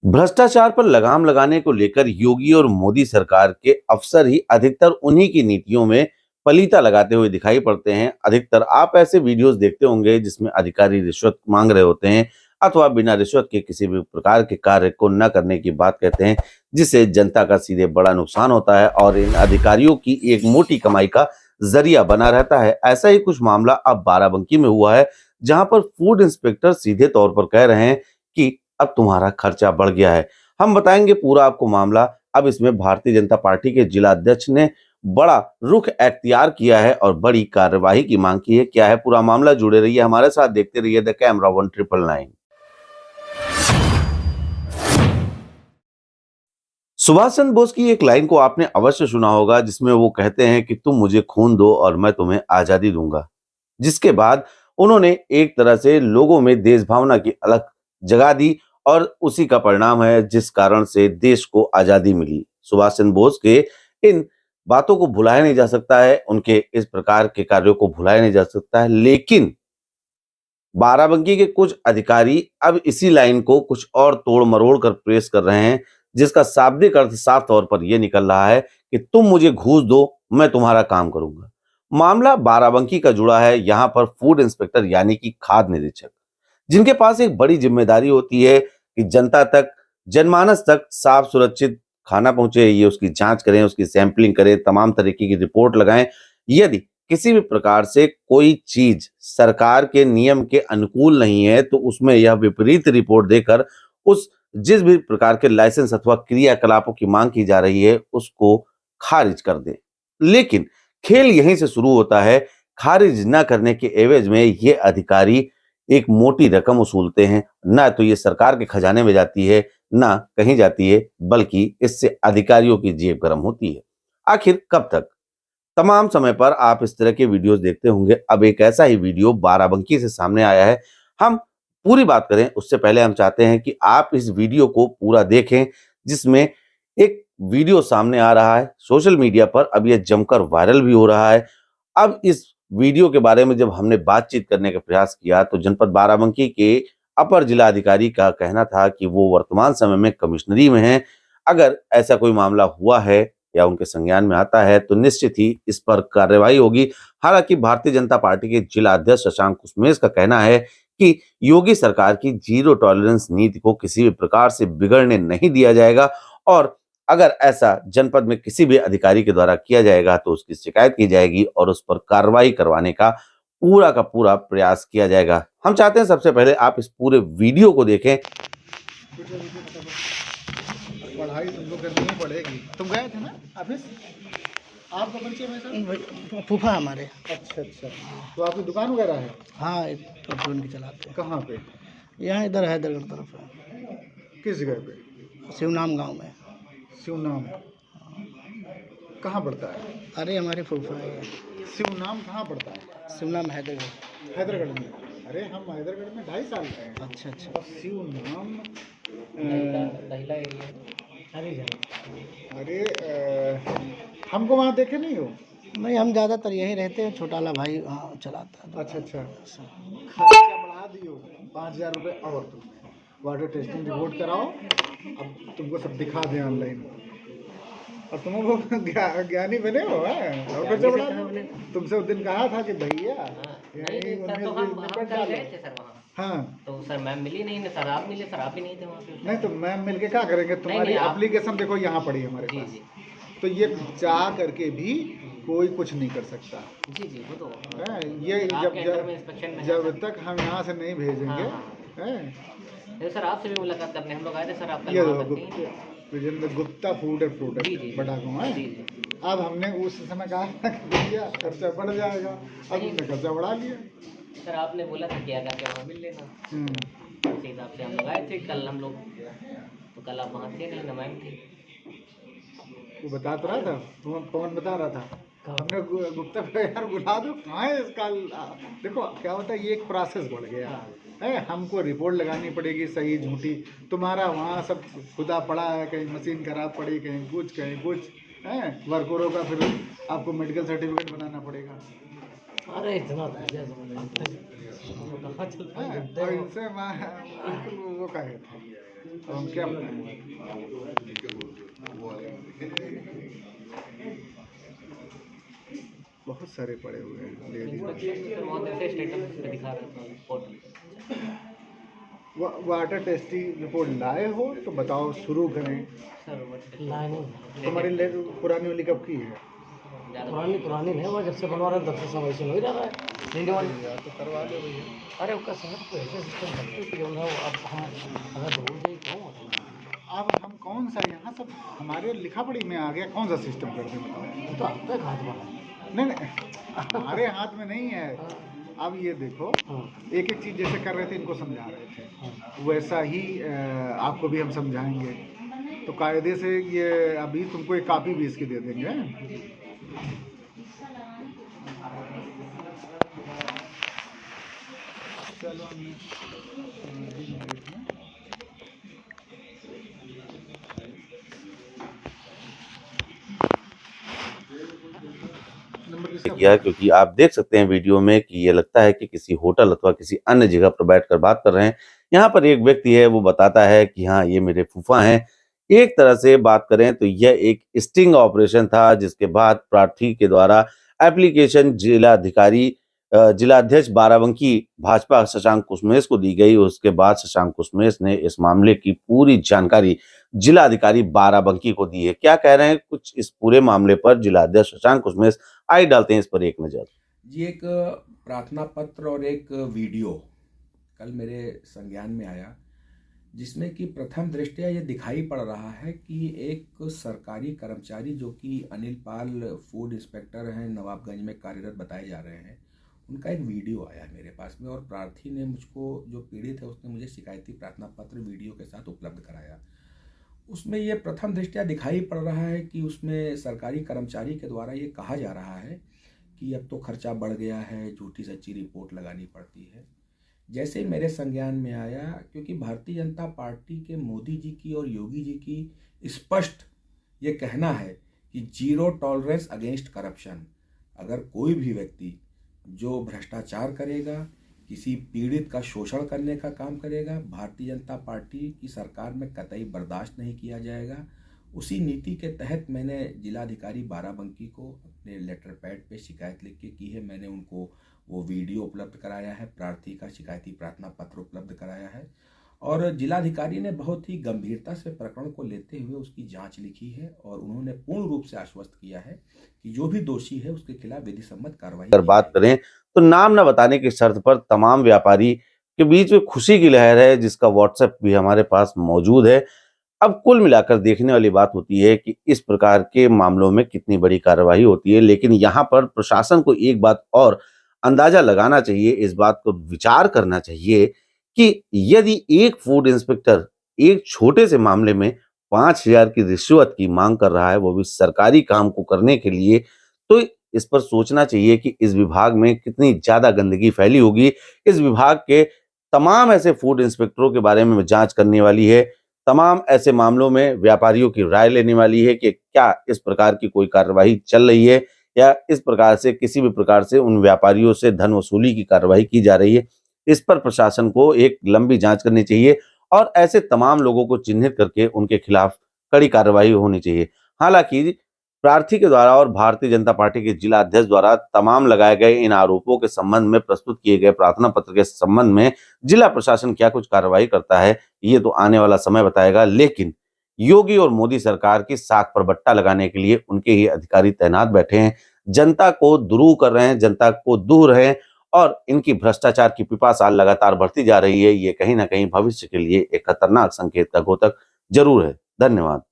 भ्रष्टाचार पर लगाम लगाने को लेकर योगी और मोदी सरकार के अफसर ही अधिकतर उन्हीं की नीतियों में पलीता लगाते हुए दिखाई पड़ते हैं। अधिकतर आप ऐसे वीडियोस देखते होंगे जिसमें अधिकारी रिश्वत मांग रहे होते हैं अथवा बिना रिश्वत के किसी भी प्रकार के कार्य को न करने की बात कहते हैं, जिससे जनता का सीधे बड़ा नुकसान होता है और इन अधिकारियों की एक मोटी कमाई का जरिया बना रहता है। ऐसा ही कुछ मामला अब बाराबंकी में हुआ है, जहां पर फूड इंस्पेक्टर सीधे तौर पर कह रहे हैं कि अब तुम्हारा खर्चा बढ़ गया है। हम बताएंगे पूरा आपको मामला। अब इसमें भारतीय जनता पार्टी के जिला अध्यक्ष ने बड़ा रुख अख्तियार किया है और बड़ी कार्यवाही की मांग की है। क्या है पूरा मामला, जुड़े रहिए हमारे साथ, देखते रहिए द कैमरा 1999। सुभाष चंद्र बोस की एक लाइन को आपने अवश्य सुना होगा, जिसमें वो कहते हैं कि तुम मुझे खून दो और मैं तुम्हें आजादी दूंगा। जिसके बाद उन्होंने एक तरह से लोगों में देश भावना की अलख जगा दी और उसी का परिणाम है जिस कारण से देश को आजादी मिली। सुभाष चंद्र बोस के इन बातों को भुलाया नहीं जा सकता है, उनके इस प्रकार के कार्यों को भुलाया नहीं जा सकता है। लेकिन बाराबंकी के कुछ अधिकारी अब इसी लाइन को कुछ और तोड़ मरोड़ कर प्रेस कर रहे हैं, जिसका शाब्दिक अर्थ साफ तौर पर यह निकल रहा है कि तुम मुझे घूस दो, मैं तुम्हारा काम करूंगा। मामला बाराबंकी का जुड़ा है। यहां पर फूड इंस्पेक्टर यानी कि खाद्य निरीक्षक, जिनके पास एक बड़ी जिम्मेदारी होती है कि जनता तक, जनमानस तक साफ सुरक्षित खाना पहुंचे, ये उसकी जांच करें, उसकी सैंपलिंग करें, तमाम तरीके की रिपोर्ट लगाएं। यदि किसी भी प्रकार से कोई चीज सरकार के नियम के अनुकूल नहीं है तो उसमें यह विपरीत रिपोर्ट देकर उस जिस भी प्रकार के लाइसेंस अथवा क्रियाकलापों की मांग की जा रही है उसको खारिज कर दे। लेकिन खेल यहीं से शुरू होता है। खारिज न करने के एवज में ये अधिकारी एक मोटी रकम वसूलते हैं। ना तो ये सरकार के खजाने में जाती है, ना कहीं जाती है, बल्कि इससे अधिकारियों की जेब गर्म होती है। आखिर कब तक? तमाम समय पर आप इस तरह के वीडियोस देखते होंगे। अब एक ऐसा ही वीडियो बाराबंकी से सामने आया है। हम पूरी बात करें उससे पहले हम चाहते हैं कि आप इस वीडियो को पूरा देखें, जिसमें एक वीडियो सामने आ रहा है सोशल मीडिया पर। अब यह जमकर वायरल भी हो रहा है। अब इस वीडियो के बारे में जब हमने बातचीत करने का प्रयास किया तो जनपद बाराबंकी के अपर जिला अधिकारी का कहना था कि वो वर्तमान समय में कमिश्नरी में हैं। अगर ऐसा कोई मामला हुआ है या उनके संज्ञान में आता है तो निश्चित ही इस पर कार्रवाई होगी। हालांकि भारतीय जनता पार्टी के जिला अध्यक्ष शशांक कुसुमेश का कहना है कि योगी सरकार की जीरो टॉलरेंस नीति को किसी भी प्रकार से बिगड़ने नहीं दिया जाएगा और अगर ऐसा जनपद में किसी भी अधिकारी के द्वारा किया जाएगा तो उसकी शिकायत की जाएगी और उस पर कार्रवाई करवाने का पूरा प्रयास किया जाएगा। हम चाहते हैं सबसे पहले आप इस पूरे वीडियो को देखें। पढ़ाई तुमको करनी ही पड़ेगी। तुम गए थे ना ऑफिस? आपका परिचय में सर? फूफा हमारे। अच्छा अच्छा, तो आपकी दुकान वगैरह है? हाँ, एक परचून की चलाते हैं। कहाँ पे? यहाँ इधर हैदरगढ़ तरफ है, किस जगह पे? शिवनाम गांव में। शिवनाम कहाँ पड़ता है? अरे हमारे फूफा है। शिवनाम कहाँ पड़ता है? शिवनाम हैदरगढ़। हैदरगढ़ में? अरे हम हैदरगढ़ में 2.5 साल रहे हैं। अच्छा अच्छा। और शिवनाम अरे हमको वहाँ देखे नहीं हो? नहीं, हम ज़्यादातर यहीं रहते हैं, छोटा वाला भाई वहाँ चलाता है। अच्छा अच्छा, खर्चा बढ़ा दियो 5,000 रुपये और तुमने वाटर टेस्टिंग रिपोर्ट कराओ। अब तुमको सब दिखा दें ऑनलाइन और तुम वो ज्ञानी बने हो। और खर्चा बढ़ा दो। तुमसे उस दिन कहा था कि भैया हाँ, तो सर मैम मिली नहीं, सर आप मिले, सर आप ही नहीं थे वहाँ पे। नहीं तो मैम मिल के क्या करेंगे? तुम्हारी एप्लीकेशन देखो यहाँ पड़ी हमारे पास। जी। तो ये जा करके भी कोई कुछ नहीं कर सकता। जी जी, वो तो है। ये जब तक हम यहाँ से नहीं भेजेंगे। तो सर आपसे भी मुलाकात करने हम लोग आए थे सर। आप Vijendra Gupta food and product बड़ा गाँव है। अब हमने उस समय कहा था कि भैया खर्चा बढ़ जाएगा, अब हमने खर्चा बढ़ा लिया। सर आपने बोला था क्या करके वहाँ मिल लेना, उसी हिसाब से हम लोग आए थे कल। हम लोग तो कल आप वहाँ थे नहीं ना, मैम थी। वो बता तो रहा था, पवन बता रहा था। हमने गुप्ता यार बुला दो, कहाँ है इसका? देखो क्या होता है, ये एक प्रोसेस बढ़ गया है। हमको रिपोर्ट लगानी पड़ेगी सही झूठी। तुम्हारा वहाँ सब खुदा पड़ा है, कहीं मशीन खराब पड़ी, कहीं कुछ है। वर्करों का फिर आपको मेडिकल सर्टिफिकेट बनाना पड़ेगा। अरे इतना इनसे वो कहे थे अब हम क्या बताएं? बहुत सारे पड़े हुए हैं लेडीज। तो बहुत ऐसे स्टेटस पे दिखा रहा था पोर्टल पे। वाटर टेस्टिंग रिपोर्ट लाए हो तो बताओ, शुरू करें। सर वो तुम्हारी पुरानी वाली कब की है? पुरानी पुरानी नहीं, वो जब से बनवा रहे हैं तब से सब ऐसे हो ही रहा है। यार तो करवा दो भैया। अरे उसका शहर को ऐसे सिस्टम करते हैं कि जो है वो अब हम अगर भूल जाए क्यों अब हम कौन सा यहाँ सब हमारे लिखा पढ़ी में आ गया, कौन सा सिस्टम कर दें बताओ? तो आपका हाथ बना नहीं नहीं, हमारे हाथ में नहीं है। अब ये देखो, एक एक चीज़ जैसे कर रहे थे इनको समझा रहे थे, वैसा ही आपको भी हम समझाएंगे। तो कायदे से ये अभी तुमको एक कॉपी भी इसकी दे देंगे। चलो किया, क्योंकि आप देख सकते हैं वीडियो में कि ये लगता है कि किसी होटल अथवा किसी अन्य जगह पर बैठकर बात कर रहे हैं। यहाँ पर एक व्यक्ति है, वो बताता है कि हाँ, ये मेरे फूफा हैं। एक तरह से बात करें तो यह एक स्टिंग ऑपरेशन था, जिसके बाद प्रार्थी के द्वारा एप्लीकेशन जिलाध्यक्ष बाराबंकी भाजपा शशांक कुसुमेश को दी गई। उसके बाद शशांक कुसुमेश ने इस मामले की पूरी जानकारी जिलाधिकारी बाराबंकी को दी है। क्या कह रहे हैं कुछ इस पूरे मामले पर जिलाध्यक्ष शशांक कुसुमेश, आइए डालते हैं इस पर एक नजर। जी, एक प्रार्थना पत्र और एक वीडियो कल मेरे संज्ञान में आया, जिसमें कि प्रथम दृष्टया ये दिखाई पड़ रहा है कि एक सरकारी कर्मचारी जो कि अनिल पाल फूड इंस्पेक्टर हैं, नवाबगंज में कार्यरत बताए जा रहे हैं, उनका एक वीडियो आया मेरे पास में। और प्रार्थी ने मुझको, जो पीड़ित है, उसने मुझे शिकायती प्रार्थना पत्र वीडियो के साथ उपलब्ध कराया। उसमें ये प्रथम दृष्टया दिखाई पड़ रहा है कि उसमें सरकारी कर्मचारी के द्वारा ये कहा जा रहा है कि अब तो खर्चा बढ़ गया है, झूठी सच्ची रिपोर्ट लगानी पड़ती है। जैसे ही मेरे संज्ञान में आया, क्योंकि भारतीय जनता पार्टी के मोदी जी की और योगी जी की स्पष्ट ये कहना है कि जीरो टॉलरेंस अगेंस्ट करप्शन। अगर कोई भी व्यक्ति जो भ्रष्टाचार करेगा, किसी पीड़ित का शोषण करने का काम करेगा, भारतीय जनता पार्टी की सरकार में कतई बर्दाश्त नहीं किया जाएगा। उसी नीति के तहत मैंने जिलाधिकारी बाराबंकी को अपने लेटर पैड पे शिकायत लिख के की है। मैंने उनको वो वीडियो उपलब्ध कराया है, प्रार्थी का शिकायती प्रार्थना पत्र उपलब्ध कराया है, और जिलाधिकारी ने बहुत ही गंभीरता से प्रकरण को लेते हुए उसकी जांच लिखी है और उन्होंने पूर्ण रूप से आश्वस्त किया है कि जो भी दोषी है उसके खिलाफ विधि सम्मत कार्रवाई। अगर बात करें तो नाम न बताने की शर्त पर तमाम व्यापारी के बीच में खुशी की लहर है, जिसका व्हाट्सएप भी हमारे पास मौजूद है। अब कुल मिलाकर देखने वाली बात होती है कि इस प्रकार के मामलों में कितनी बड़ी कार्रवाई होती है। लेकिन यहाँ पर प्रशासन को एक बात और अंदाजा लगाना चाहिए, इस बात को विचार करना चाहिए कि यदि एक फूड इंस्पेक्टर एक छोटे से मामले में 5,000 की रिश्वत की मांग कर रहा है, वो भी सरकारी काम को करने के लिए, तो इस पर सोचना चाहिए कि इस विभाग में कितनी ज्यादा गंदगी फैली होगी। इस विभाग के तमाम ऐसे फूड इंस्पेक्टरों के बारे में जांच करने वाली है, तमाम ऐसे मामलों में व्यापारियों की राय लेने वाली है कि क्या इस प्रकार की कोई कार्रवाई चल रही है या इस प्रकार से किसी भी प्रकार से उन व्यापारियों से धन वसूली की कार्रवाई की जा रही है। इस पर प्रशासन को एक लंबी जांच करनी चाहिए और ऐसे तमाम लोगों को चिन्हित करके उनके खिलाफ कड़ी कार्रवाई होनी चाहिए। हालांकि प्रार्थी के द्वारा और भारतीय जनता पार्टी के जिला अध्यक्ष द्वारा तमाम लगाए गए इन आरोपों के संबंध में प्रस्तुत किए गए प्रार्थना पत्र के संबंध में जिला प्रशासन क्या कुछ कार्रवाई करता है, ये तो आने वाला समय बताएगा। लेकिन योगी और मोदी सरकार की साख पर बट्टा लगाने के लिए उनके ही अधिकारी तैनात बैठे हैं, जनता को दुरूह कर रहे हैं, जनता को दूह रहे हैं और इनकी भ्रष्टाचार की पिपासा लगातार बढ़ती जा रही है। ये कहीं ना कहीं भविष्य के लिए एक खतरनाक संकेत का द्योतक जरूर है। धन्यवाद।